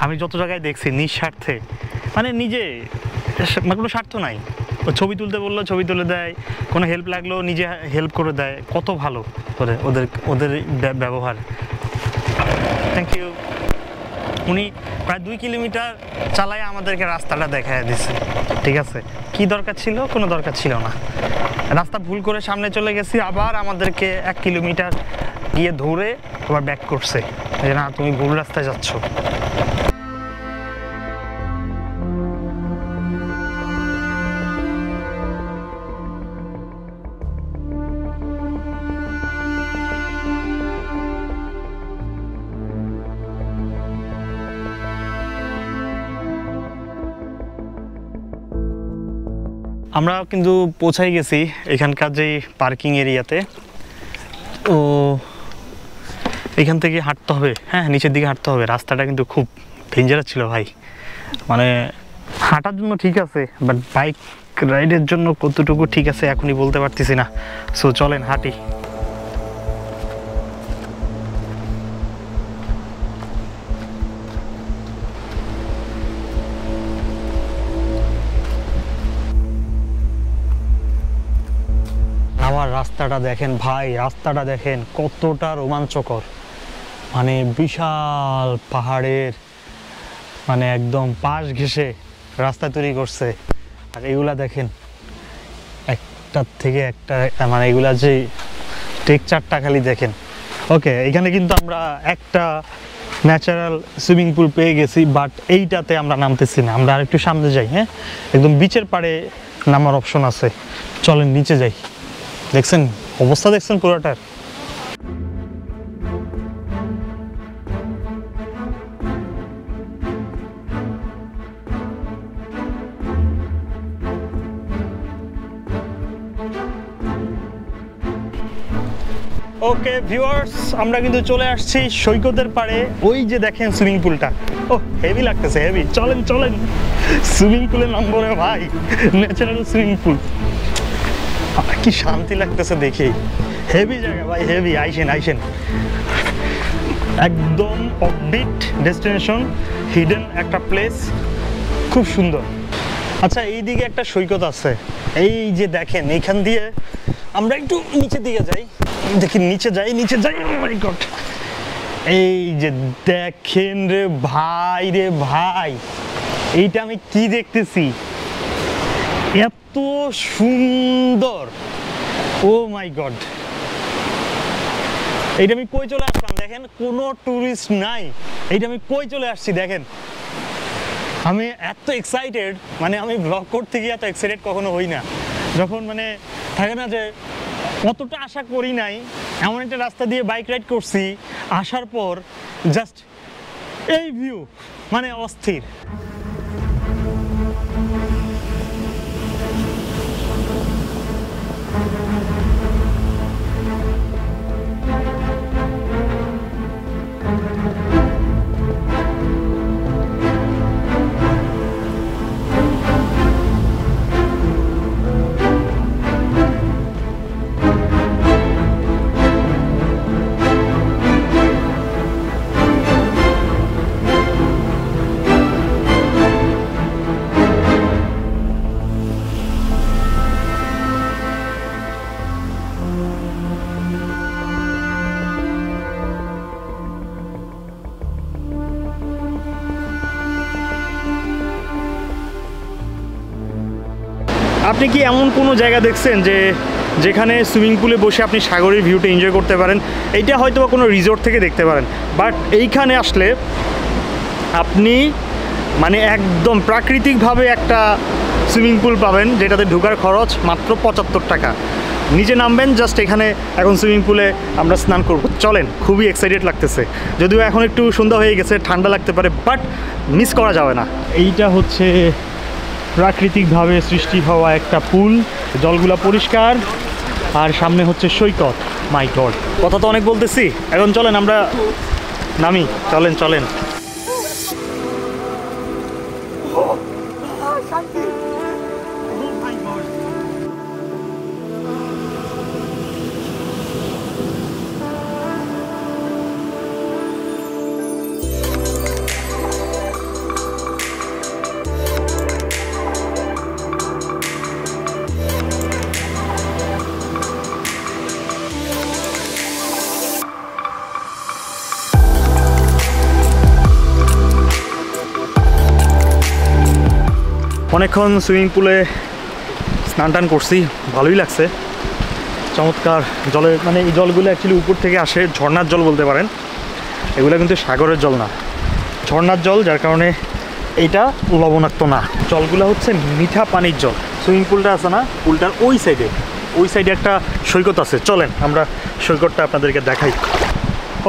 আমি যত জায়গায় দেখছি নিঃস্বার্থে, মানে নিজে কোনো স্বার্থ নাই। ও ছবি তুলতে বললো ছবি তুলে দেয়, কোনো হেল্প লাগলো নিজে হেল্প করে দেয়। কত ভালো ওদের ব্যবহার। Thank you. উনি প্রায় 2 কিলোমিটার চালায় আমাদেরকে রাস্তাটা দেখায় দিচ্ছে, ঠিক আছে। কি দরকার ছিল? কোনো দরকার ছিল না। রাস্তা ভুল করে সামনে চলে গেছি, আবার আমাদেরকে 1 কিলোমিটার গিয়ে ধরে আবার ব্যাক করছে যে না তুমি ভুল রাস্তায় যাচ্ছ। আমরা কিন্তু পৌঁছাই গেছি এখানকার যে পার্কিং এরিয়াতে। তো এখান থেকে হাঁটতে হবে, হ্যাঁ নিচের দিকে হাঁটতে হবে। রাস্তাটা কিন্তু খুব ডেঞ্জারাস ছিল ভাই, মানে হাঁটার জন্য ঠিক আছে, বাট বাইক রাইডের জন্য কতটুকু ঠিক আছে এখনই বলতে পারতেছি না। সো চলেন হাঁটি। আমার রাস্তাটা দেখেন ভাই, রাস্তাটা দেখেন কতটা রোমাঞ্চকর। মানে বিশাল পাহাড়ের মানে একদম পাশ ঘেঁষে রাস্তা তৈরি করছে। আর এগুলা দেখেন একটার থেকে একটা, মানে এগুলা যে টেক্সচারটা খালি দেখেন। ওকে, এখানে কিন্তু আমরা একটা ন্যাচারাল সুইমিং পুল পেয়ে গেছি, বাট এইটাতে আমরা নামতেছি না। আমরা আর একটু সামনে যাই, হ্যাঁ একদম বিচের পাড়ে নামার অপশন আছে। চলেন নিচে যাই। দেখছেন অবস্থা, দেখছেন পুরোটার। ওকে ভিউয়ার্স, আমরা কিন্তু চলে আসছি সৈকতের পাড়ে। ওই যে দেখেন সুইমিং পুলটা, ও হেভি লাগতেছে, হেভি। চলেন চলেন সুইমিং পুলে নামবো রে ভাই, ন্যাচারাল সুইমিং পুল। কি শান্তি লাগতেছে দেখে, হেভি জায়গা ভাই, হেভি। আইসেন আইসেন, একদম অফবিট ডেস্টিনেশন, হিডেন একটা প্লেস, খুব সুন্দর। আচ্ছা এইদিকে একটা সৈকত আছে, এই যে দেখেন এইখান দিয়ে আমরা একটু নিচের দিকে যাই, দেখি নিচে যাই, নিচে যাই। ও মাই গড, এই যে দেখেন রে ভাই, এইটা আমি কি দেখতেছি, এত সুন্দর। ও মাই গড, এইটা আমি কই চলে আসলাম দেখেন, কোনো টুরিস্ট নাই। এইটা আমি কই চলে আসছি দেখেন। আমি এত এক্সাইটেড, মানে আমি ব্লগ করতে গিয়ে এত এক্সাইটেড কখনো হই না। যখন মানে থাকে না যে অতটা আশা করি নাই, এমন একটা রাস্তা দিয়ে বাইক রাইড করছি, আসার পর জাস্ট এই ভিউ, মানে অস্থির। আপনি কি এমন কোনো জায়গা দেখছেন যে যেখানে সুইমিং পুলে বসে আপনি সাগরের ভিউটা এনজয় করতে পারেন? এইটা হয়তো বা কোনো রিসোর্ট থেকে দেখতে পারেন, বাট এইখানে আসলে আপনি মানে একদম প্রাকৃতিকভাবে একটা সুইমিং পুল পাবেন, যেটাতে ঢোকার খরচ মাত্র 75 টাকা। নিচে নামবেন, জাস্ট এখানে এখন সুইমিং পুলে আমরা স্নান করব। চলেন, খুবই এক্সাইটেড লাগতেছে, যদিও এখন একটু সন্ধ্যা হয়ে গেছে, ঠান্ডা লাগতে পারে, বাট মিস করা যাবে না। এইটা হচ্ছে প্রাকৃতিকভাবে সৃষ্টি হওয়া একটা পুল, জলগুলা পরিষ্কার, আর সামনে হচ্ছে সৈকত। মাই গড, কথা তো অনেক বলতেছি, এখন চলেন আমরা নামি। চলেন চলেন। অনেকক্ষণ সুইমিং পুলে স্নান টান করছি, ভালোই লাগছে, চমৎকার জলের, মানে এই জলগুলো অ্যাকচুয়ালি উপর থেকে আসে, ঝর্ণার জল বলতে পারেন। এগুলো কিন্তু সাগরের জল না, ঝর্ণার জল, যার কারণে এইটা লবণাক্ত না। জলগুলো হচ্ছে মিঠা পানির জল। সুইমিং পুলটা আছে না, পুলটার ওই সাইডে একটা সৈকত আছে, চলেন আমরা সৈকতটা আপনাদেরকে দেখাই।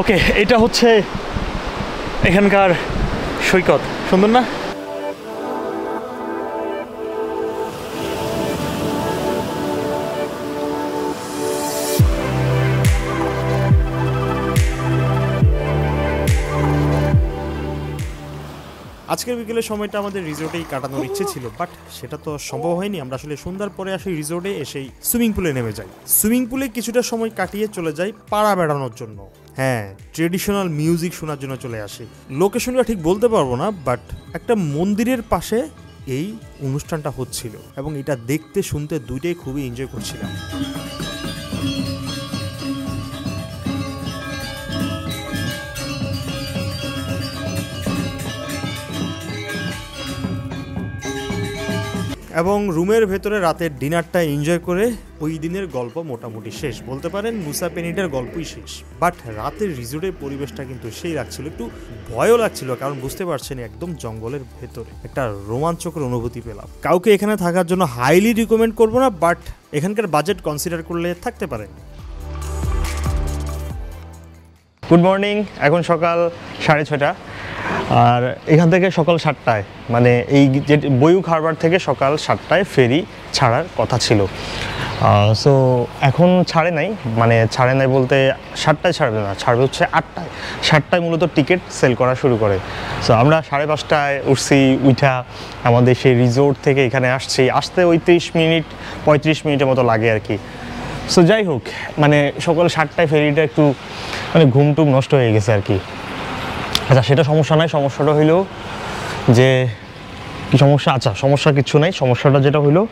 ওকে, এটা হচ্ছে এখানকার সৈকত, সুন্দর না? আজকের বিকেলের সময়টা আমাদের রিসোর্টেই কাটানোর ইচ্ছে ছিল, বাট সেটা তো সম্ভব হয়নি। আমরা আসলে সন্ধ্যার পরে আসি রিসোর্টে, এসেই সুইমিং পুলে নেমে যাই। সুইমিং পুলে কিছুটা সময় কাটিয়ে চলে যাই পাড়া বেড়ানোর জন্য। হ্যাঁ, ট্রেডিশনাল মিউজিক শোনার জন্য চলে আসি। লোকেশনটা ঠিক বলতে পারবো না, বাট একটা মন্দিরের পাশে এই অনুষ্ঠানটা হচ্ছিল, এবং এটা দেখতে শুনতে দুইটাই খুবই এনজয় করছিলাম। এবং রুমের ভেতরে রাতের ডিনারটা এনজয় করে ওই দিনের গল্প মোটামুটি শেষ বলতে পারেন। নুসা পেনিটার গল্পই শেষ, বাট রাতের রিসোর্টের পরিবেশটা কিন্তু সেই লাগছিল, একটু ভয়ও লাগছিল, কারণ বুঝতে পারছেন একদম জঙ্গলের ভেতরে একটা রোমাঞ্চকর অনুভূতি পেলাম। কাউকে এখানে থাকার জন্য হাইলি রিকমেন্ড করবো না, বাট এখানকার বাজেট কনসিডার করলে থাকতে পারেন। গুড মর্নিং, এখন সকাল 6:30, আর এখান থেকে সকাল 7টায়, মানে এই যে বইউক হারবার থেকে সকাল 7টায় ফেরি ছাড়ার কথা ছিল। সো এখন ছাড়ে নাই, মানে ছাড়ে নাই বলতে 7টায় ছাড়বে না, ছাড়বে হচ্ছে 8টায়। 7টায় মূলত টিকিট সেল করা শুরু করে। সো আমরা 5:30টায় উঠছি, উঠা আমাদের সেই রিসোর্ট থেকে এখানে আসতে ওই 35 মিনিটের মতো লাগে আর কি। সো যাই হোক, মানে সকাল 7টায় ফেরিটা একটু মানে ঘুমটুম নষ্ট হয়ে গেছে আর কি। আচ্ছা, সেটা সমস্যা নাই, সমস্যাটা হইলো যে কি সমস্যা, আচ্ছা সমস্যা কিছু নাই, সমস্যাটা যেটা হইলো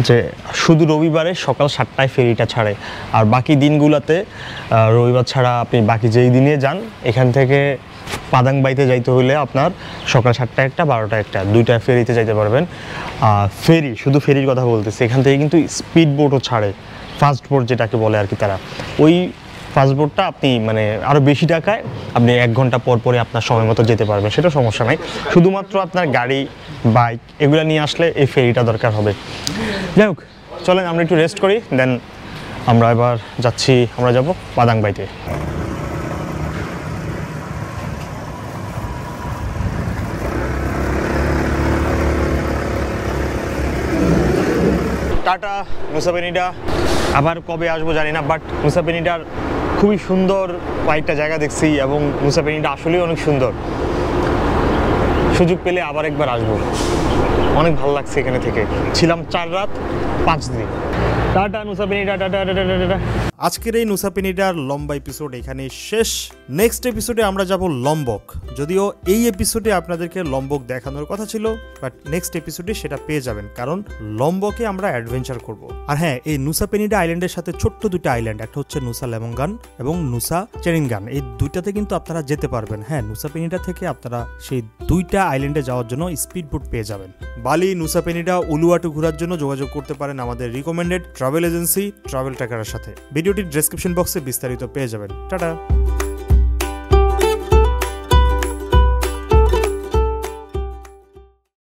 যে শুধু রবিবারে সকাল 7টায় ফেরিটা ছাড়ে, আর বাকি দিনগুলোতে রবিবার ছাড়া আপনি বাকি যেই দিনে যান এখান থেকে পাদাংবাইতে যাইতে হলে আপনার সকাল 7টায় একটা, 12টায় একটা, দুইটা ফেরিতে যাইতে পারবেন। ফেরি, শুধু ফেরির কথা বলতেছি, এখান থেকে কিন্তু স্পিড বোটও ছাড়ে, ফাস্ট বোট যেটাকে বলে আর কি তারা। ওই ফাস্ট বোটটা আপনি মানে আরও বেশি টাকায় আপনি 1 ঘন্টা পর পরে আপনার সময় মতো যেতে পারবেন, সেটা সমস্যা নাই। শুধুমাত্র আপনার গাড়ি, বাইক এগুলো নিয়ে আসলে এই ফেরিটা দরকার হবে। যাই হোক, চলেন আমরা একটু রেস্ট করি, দেন আমরা এবার যাচ্ছি, আমরা যাব পাদাংবাইতে। টাটা নুসা পেনিটা, আবার কবে আসবো জানি না, বাট নুসা পেনিটার খুবই সুন্দর কয়েকটা জায়গা দেখছি, এবং নুসা পেনিটা আসলেই অনেক সুন্দর। সুযোগ পেলে আবার একবার আসবো, অনেক ভালো লাগছে এখানে থেকে। ছিলাম 4 রাত 5 দিন। Tata Nusa Penida, tata tata tata. আজকের এই নুসা পেনিডার লম্বা এপিসোড এখানে শেষ। নেক্সট এপিসোডে আমরা যাব লম্বক। যদিও এই এপিসোডে আপনাদেরকে লম্বক দেখানোর কথা ছিল, বাট নেক্সট এপিসোডে সেটা পেয়ে যাবেন, কারণ লম্বকে আমরা অ্যাডভেঞ্চার করব। আর হ্যাঁ, এই নুসা পেনিডা আইল্যান্ডের সাথে ছোট্ট দুটো আইল্যান্ড, একটা হচ্ছে নুসা লেমনগান এবং নুসা চেরিনগান, এই দুইটাতে কিন্তু আপনারা যেতে পারবেন। হ্যাঁ, নুসা পেনিডা থেকে আপনারা সেই দুইটা আইল্যান্ডে যাওয়ার জন্য স্পিড বোট পেয়ে যাবেন। বালি, নুসা পেনিডা, উলুয়াটু ঘোরার জন্য যোগাযোগ করতে পারেন আমাদের রিকমেন্ডেড ট্রাভেল এজেন্সি ট্রাভেল ট্র্যাকারের সাথে। ভিডিওটির ডেসক্রিপশন বক্সে বিস্তারিত পেয়ে যাবেন। টাটা।